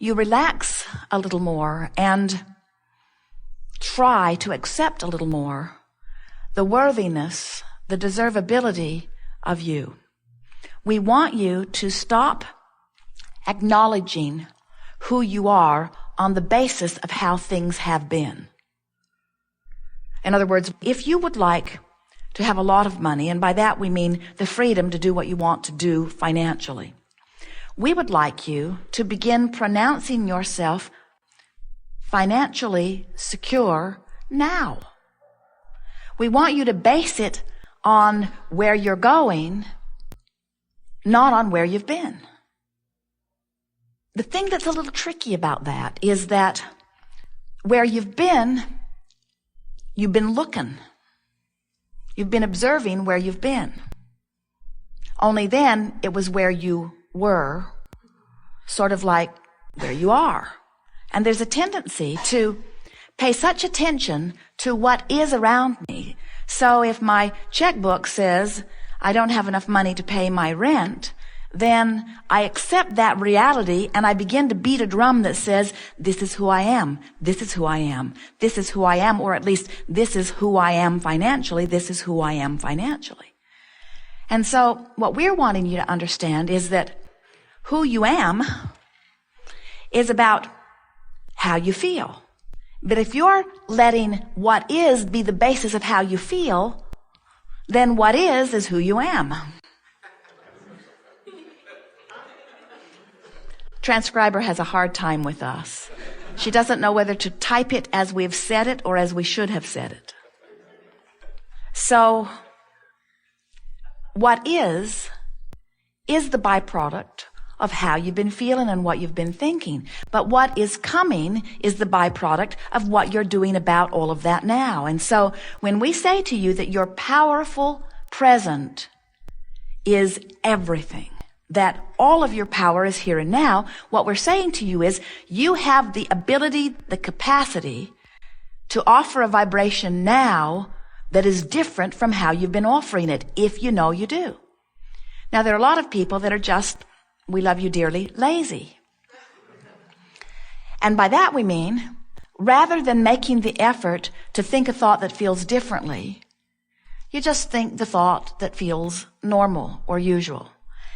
you relax a little more and try to accept a little more the worthiness, the deservability of you. We want you to stop acknowledging who you are on the basis of how things have been. In other words, if you would like to have a lot of money, and by that we mean the freedom to do what you want to do financially, we would like you to begin pronouncing yourself financially secure now. We want you to base it on where you're going, not on where you've been. The thing that's a little tricky about that is that where you've been looking. You've been observing where you've been. Only then it was where you were, sort of like where you are. And there's a tendency to pay such attention to what is around me. So if my checkbook says I don't have enough money to pay my rent, then I accept that reality and I begin to beat a drum that says, this is who I am, this is who I am, this is who I am, or at least this is who I am financially, this is who I am financially. And so what we're wanting you to understand is that who you am is about how you feel. But if you're letting what is be the basis of how you feel, then what is who you am. Transcriber has a hard time with us. She doesn't know whether to type it as we've said it or as we should have said it. So, what is the byproduct of how you've been feeling and what you've been thinking. But what is coming is the byproduct of what you're doing about all of that now. And so, when we say to you that your powerful present is everything, that all of your power is here and now, what we're saying to you is you have the ability, the capacity to offer a vibration now that is different from how you've been offering it, if you know you do. Now, there are a lot of people that are just, we love you dearly, lazy. And by that we mean, rather than making the effort to think a thought that feels differently, you just think the thought that feels normal or usual.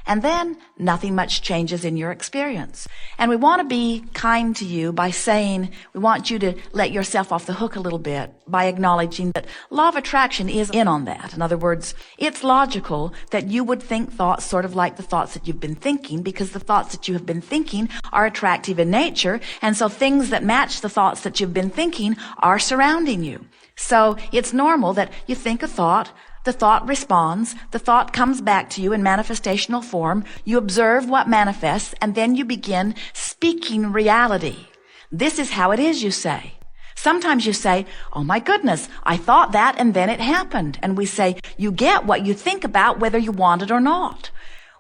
And then nothing much changes in your experience. And we want to be kind to you by saying, we want you to let yourself off the hook a little bit by acknowledging that law of attraction is in on that. In other words, it's logical that you would think thoughts sort of like the thoughts that you've been thinking, because the thoughts that you have been thinking are attractive in nature. And so things that match the thoughts that you've been thinking are surrounding you. So it's normal that you think a thought, the thought responds, the thought comes back to you in manifestational form, you observe what manifests, and then you begin speaking reality. This is how it is, you say. Sometimes you say, oh my goodness, I thought that and then it happened. And we say, you get what you think about whether you want it or not.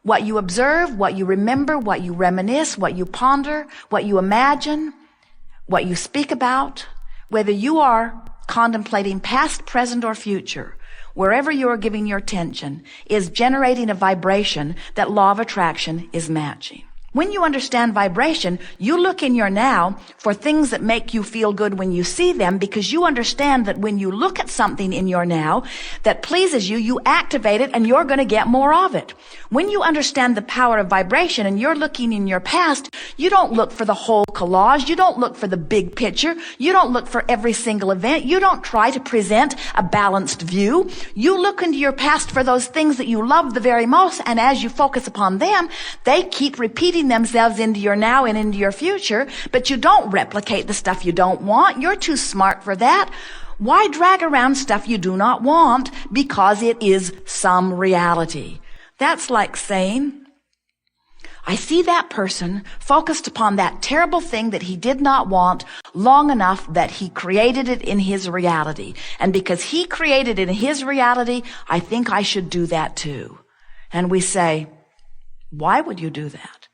What you observe, what you remember, what you reminisce, what you ponder, what you imagine, what you speak about, whether you are contemplating past, present, or future, wherever you are giving your attention is generating a vibration that law of attraction is matching. When you understand vibration, you look in your now for things that make you feel good when you see them, because you understand that when you look at something in your now that pleases you, you activate it and you're going to get more of it. When you understand the power of vibration and you're looking in your past, you don't look for the whole collage. You don't look for the big picture. You don't look for every single event. You don't try to present a balanced view. You look into your past for those things that you love the very most, and as you focus upon them, they keep repeating themselves into your now and into your future, but you don't replicate the stuff you don't want. You're too smart for that. Why drag around stuff you do not want because it is some reality? That's like saying, I see that person focused upon that terrible thing that he did not want long enough that he created it in his reality. And because he created it in his reality, I think I should do that too. And we say, why would you do that?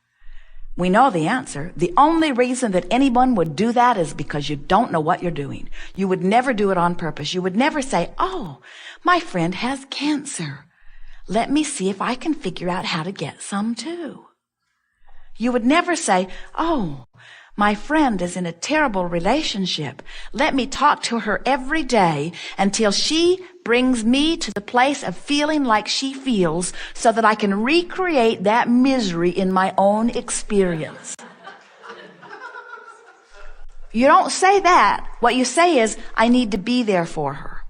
We know the answer. The only reason that anyone would do that is because you don't know what you're doing. You would never do it on purpose. You would never say, oh, my friend has cancer. Let me see if I can figure out how to get some too. You would never say, oh, My friend is in a terrible relationship. Let me talk to her every day until she brings me to the place of feeling like she feels so that I can recreate that misery in my own experience. You don't say that. What you say is, I need to be there for her.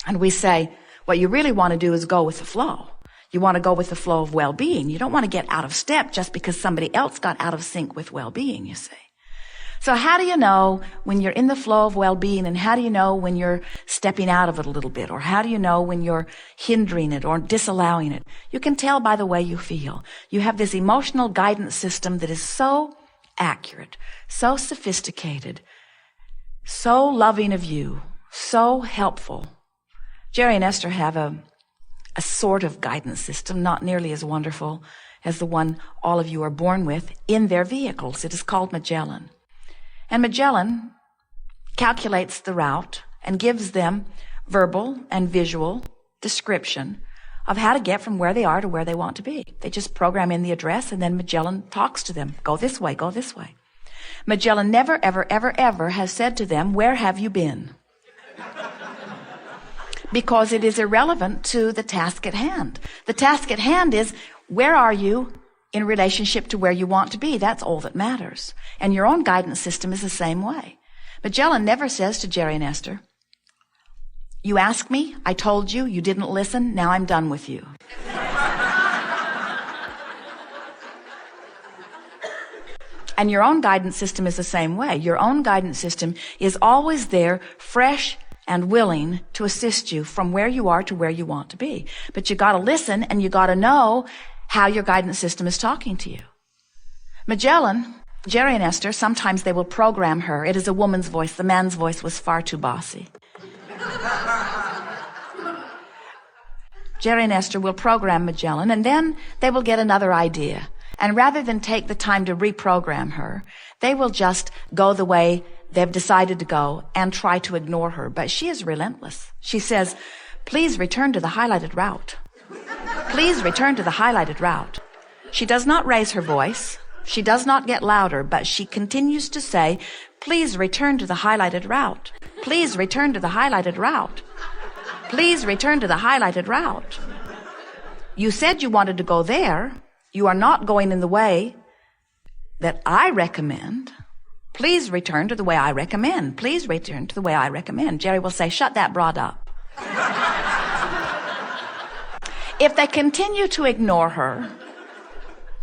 And we say, what you really want to do is go with the flow. You want to go with the flow of well-being. You don't want to get out of step just because somebody else got out of sync with well-being, you see. So how do you know when you're in the flow of well-being, and how do you know when you're stepping out of it a little bit? Or how do you know when you're hindering it or disallowing it? You can tell by the way you feel. You have this emotional guidance system that is so accurate, so sophisticated, so loving of you, so helpful. Jerry and Esther have a sort of guidance system, not nearly as wonderful as the one all of you are born with, in their vehicles. It is called Magellan. And Magellan calculates the route and gives them verbal and visual description of how to get from where they are to where they want to be. They just program in the address, and then Magellan talks to them. Go this way, go this way. Magellan never, ever, ever, ever has said to them, where have you been? Because it is irrelevant to the task at hand. The task at hand is, where are you in relationship to where you want to be? That's all that matters. And your own guidance system is the same way. Magellan never says to Jerry and Esther, you asked me, I told you, you didn't listen, now I'm done with you. And your own guidance system is the same way. Your own guidance system is always there, fresh and willing to assist you from where you are to where you want to be. But you got to listen, and you got to know how your guidance system is talking to you. Magellan, Jerry and Esther, sometimes they will program her. It is a woman's voice. The man's voice was far too bossy. Jerry and Esther will program Magellan, and then they will get another idea. And rather than take the time to reprogram her, they will just go the way they've decided to go and try to ignore her. But she is relentless. She says, please return to the highlighted route. Please return to the highlighted route. She does not raise her voice. She does not get louder, but she continues to say, please return to the highlighted route. Please return to the highlighted route. Please return to the highlighted route. You said you wanted to go there. You are not going in the way that I recommend. Please return to the way I recommend. Please return to the way I recommend. Jerry will say, shut that broad up. If they continue to ignore her,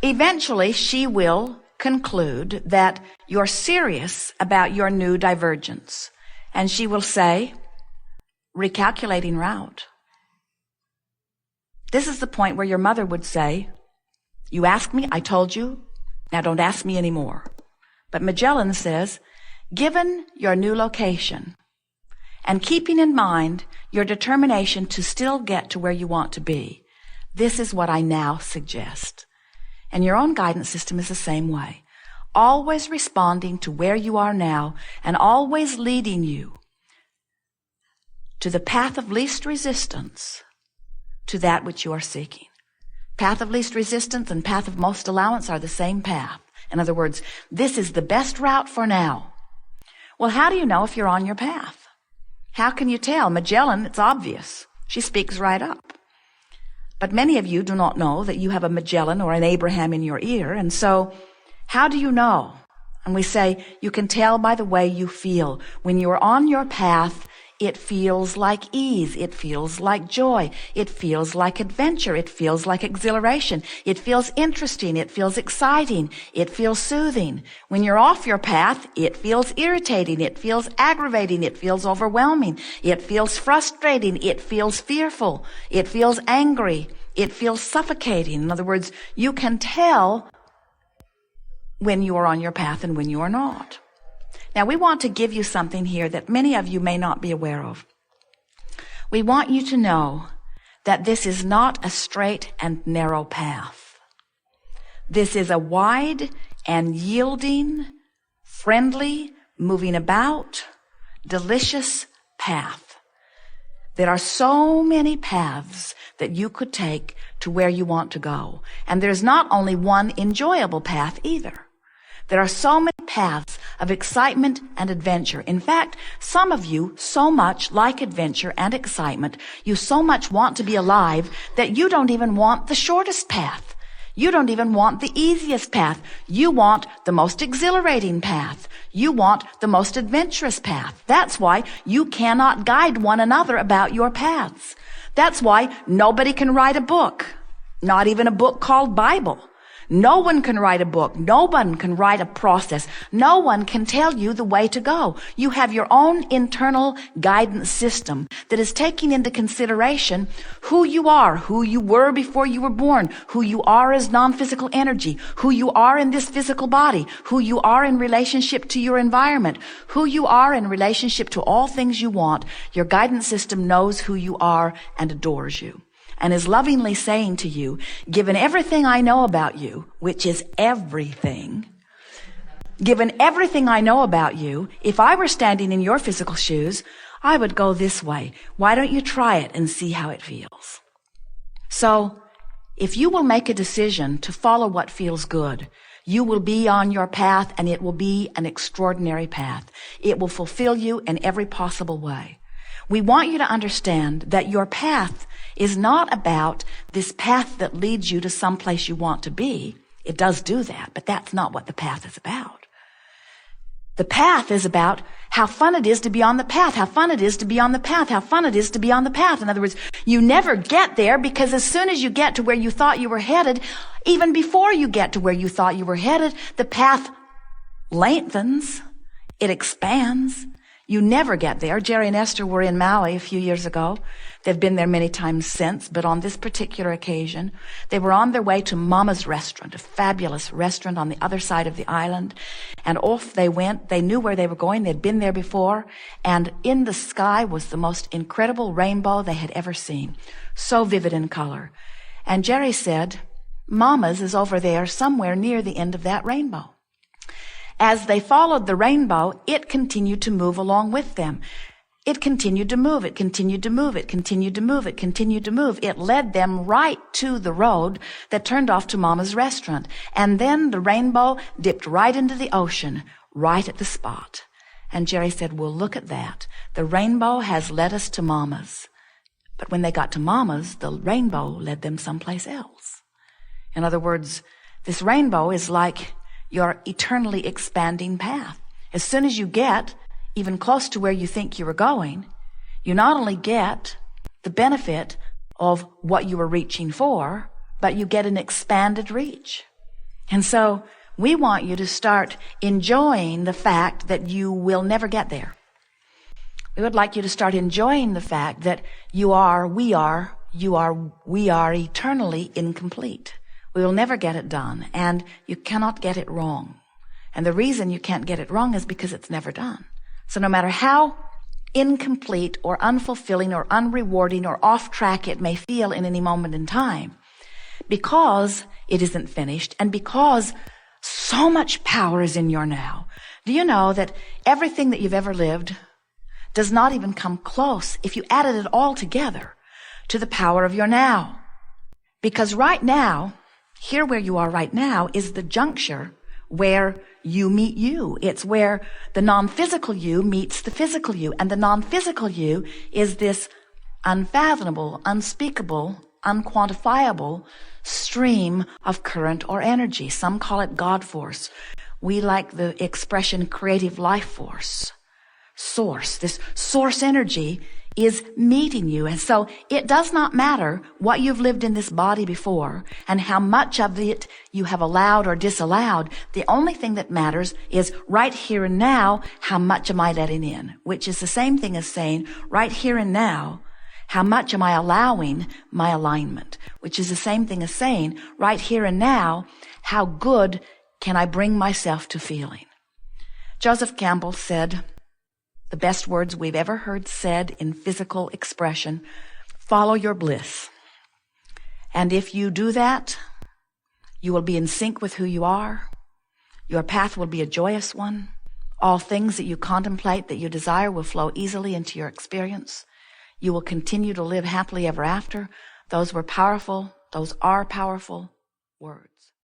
eventually she will conclude that you're serious about your new divergence. And she will say, recalculating route. This is the point where your mother would say, you asked me, I told you, now don't ask me anymore. But Magellan says, given your new location and keeping in mind your determination to still get to where you want to be, this is what I now suggest. And your own guidance system is the same way. Always responding to where you are now and always leading you to the path of least resistance to that which you are seeking. Path of least resistance and path of most allowance are the same path. In other words, this is the best route for now. Well, how do you know if you're on your path? How can you tell? Magellan, it's obvious. She speaks right up. But many of you do not know that you have a Magellan or an Abraham in your ear. And so, how do you know? And we say, you can tell by the way you feel. When you're on your path, it feels like ease. It feels like joy. It feels like adventure. It feels like exhilaration. It feels interesting. It feels exciting. It feels soothing. When you're off your path, it feels irritating. It feels aggravating. It feels overwhelming. It feels frustrating. It feels fearful. It feels angry. It feels suffocating. In other words, you can tell when you are on your path and when you are not. Now, we want to give you something here that many of you may not be aware of. We want you to know that this is not a straight and narrow path. This is a wide and yielding, friendly, moving about, delicious path. There are so many paths that you could take to where you want to go. And there's not only one enjoyable path either. There are so many paths of excitement and adventure. In fact, some of you so much like adventure and excitement, you so much want to be alive that you don't even want the shortest path. You don't even want the easiest path. You want the most exhilarating path. You want the most adventurous path. That's why you cannot guide one another about your paths. That's why nobody can write a book, not even a book called Bible. No one can write a book. No one can write a process. No one can tell you the way to go. You have your own internal guidance system that is taking into consideration who you are, who you were before you were born, who you are as non-physical energy, who you are in this physical body, who you are in relationship to your environment, who you are in relationship to all things you want. Your guidance system knows who you are and adores you, and is lovingly saying to you, given everything I know about you, which is everything, given everything I know about you, if I were standing in your physical shoes, I would go this way. Why don't you try it and see how it feels? So, if you will make a decision to follow what feels good, you will be on your path, and it will be an extraordinary path. It will fulfill you in every possible way. We want you to understand that your path is not about this path that leads you to some place you want to be. It does do that, but that's not what the path is about. The path is about how fun it is to be on the path, how fun it is to be on the path, how fun it is to be on the path. In other words, you never get there, because as soon as you get to where you thought you were headed, even before you get to where you thought you were headed, the path lengthens, it expands. You never get there. Jerry and Esther were in Maui a few years ago. They've been there many times since, but on this particular occasion, they were on their way to Mama's restaurant, a fabulous restaurant on the other side of the island. And off they went. They knew where they were going. They'd been there before. And in the sky was the most incredible rainbow they had ever seen. So vivid in color. And Jerry said, Mama's is over there somewhere near the end of that rainbow. As they followed the rainbow, it continued to move along with them. It continued to move. It continued to move. It continued to move. It continued to move. It led them right to the road that turned off to Mama's restaurant. And then the rainbow dipped right into the ocean, right at the spot. And Jerry said, well, look at that. The rainbow has led us to Mama's. But when they got to Mama's, the rainbow led them someplace else. In other words, this rainbow is like your eternally expanding path. As soon as you get even close to where you think you were going, you not only get the benefit of what you were reaching for, but you get an expanded reach. And so we want you to start enjoying the fact that you will never get there. We would like you to start enjoying the fact that we are eternally incomplete. We will never get it done, and you cannot get it wrong. And the reason you can't get it wrong is because it's never done. So no matter how incomplete or unfulfilling or unrewarding or off track it may feel in any moment in time, because it isn't finished and because so much power is in your now. Do you know that everything that you've ever lived does not even come close, if you added it all together, to the power of your now? Because right now, here where you are right now is the juncture where you meet you. It's where the non-physical you meets the physical you. And the non-physical you is this unfathomable, unspeakable, unquantifiable stream of current or energy. Some call it God force. We like the expression creative life force. Source. This source energy is meeting you. And so it does not matter what you've lived in this body before and how much of it you have allowed or disallowed. The only thing that matters is right here and now, how much am I letting in? Which is the same thing as saying, right here and now, how much am I allowing my alignment? Which is the same thing as saying, right here and now, how good can I bring myself to feeling? Joseph Campbell said, the best words we've ever heard said in physical expression, follow your bliss. And if you do that, you will be in sync with who you are. Your path will be a joyous one. All things that you contemplate, that you desire, will flow easily into your experience. You will continue to live happily ever after. Those are powerful words.